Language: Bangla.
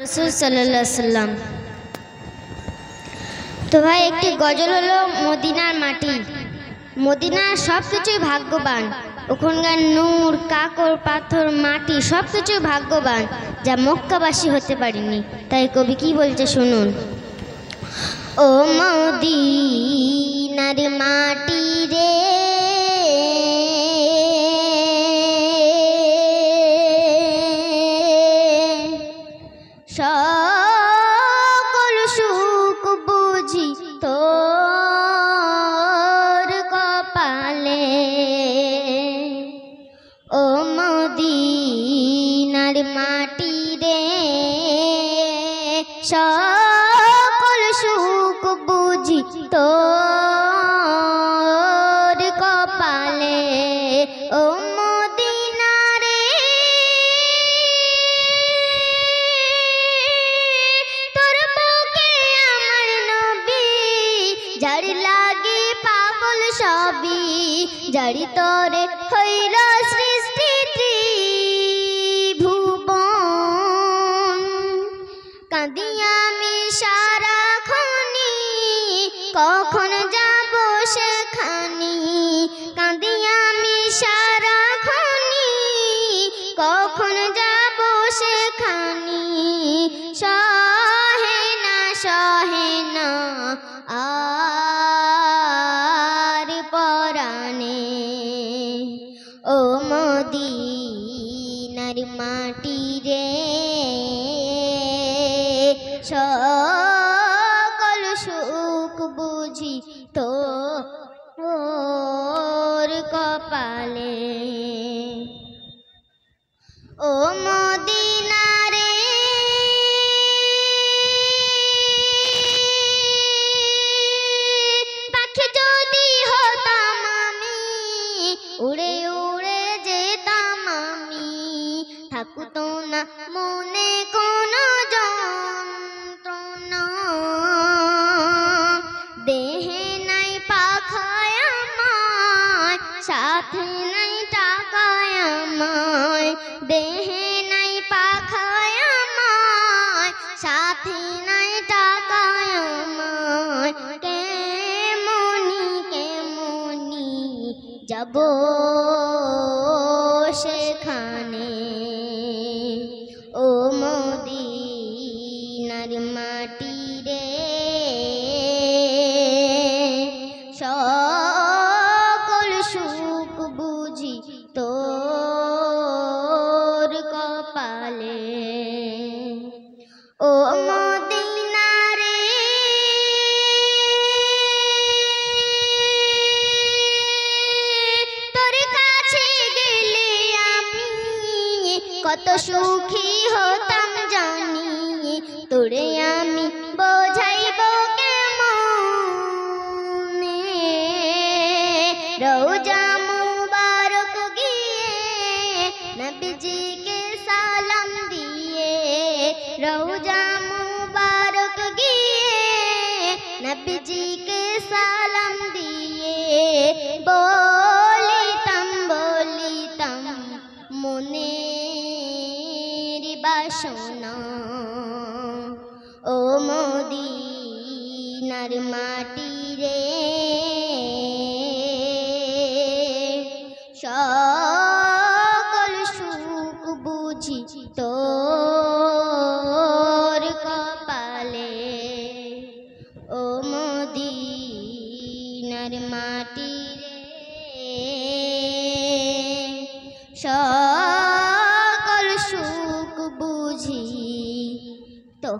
রাসূল সাল্লাল্লাহু আলাইহি সাল্লাম। তো ভাই একটি গজল হলো মদিনার মাটি। মদিনার সব কিছুই ভাগ্যবান, ওখানকার নূর, কাকর, পাথর, মাটি সব কিছুই ভাগ্যবান, যা মক্কাবাসী হতে পারেনি। তাই কবি কি বলছে শুনুন। ও মদিনার মাটি রে, সকল সুখ বুঝি তোর কপালে। ও মদিনার মাটি রে, সকল সুখ বুঝি তোর কপালে। ও যার লাগি পাগল সবই, যারি তোরে হইল সৃষ্টি ত্রিভুবন। কাঁদি আমি সারাক্ষণি, কখন যাব সেখানি। কাঁদি আমি সারাক্ষণি, কখন যাব সেখানি। সহে না সহে না আর পরাণে। ও মদিনার মাটি রে, সকল সুখ বুঝি তোর কপালে। ও মদিনা রে, পাখি যদি হতাম আমি, উড়ে উড়ে যেতাম আমি। থাকুতো না মনে কোনো যন্ত্রণা, দেহে নাই পাখায় আমায়, সাথে নাই টাকায় আমায়। দেহে নাই পাখায় আমায়, সাথে নাই টাকায় আমায়। কেমনি কেমনি যাব সেখানে। ও মদিনার মাটি রে, সকল সুখ বুঝি তোর কপালে। ও মদিনা রে, তোর কাছে গেলে আমি কত সুখী হতাম জানি। তোরে আমি বোঝাইব কেমনে, রওজা মুবারক গিয়ে নবীজিকে সালাম দিয়ে। রওজা মুবারক গিয়ে নবীজিকে সালাম দিয়ে। বলিতাম বলিতাম মনের বাসনা। ও মদিনার মাটি রে, সকল সুখ বুঝি তোর কপালে। ও মদিনার মাটি রে, সকল সুখ বুঝি তো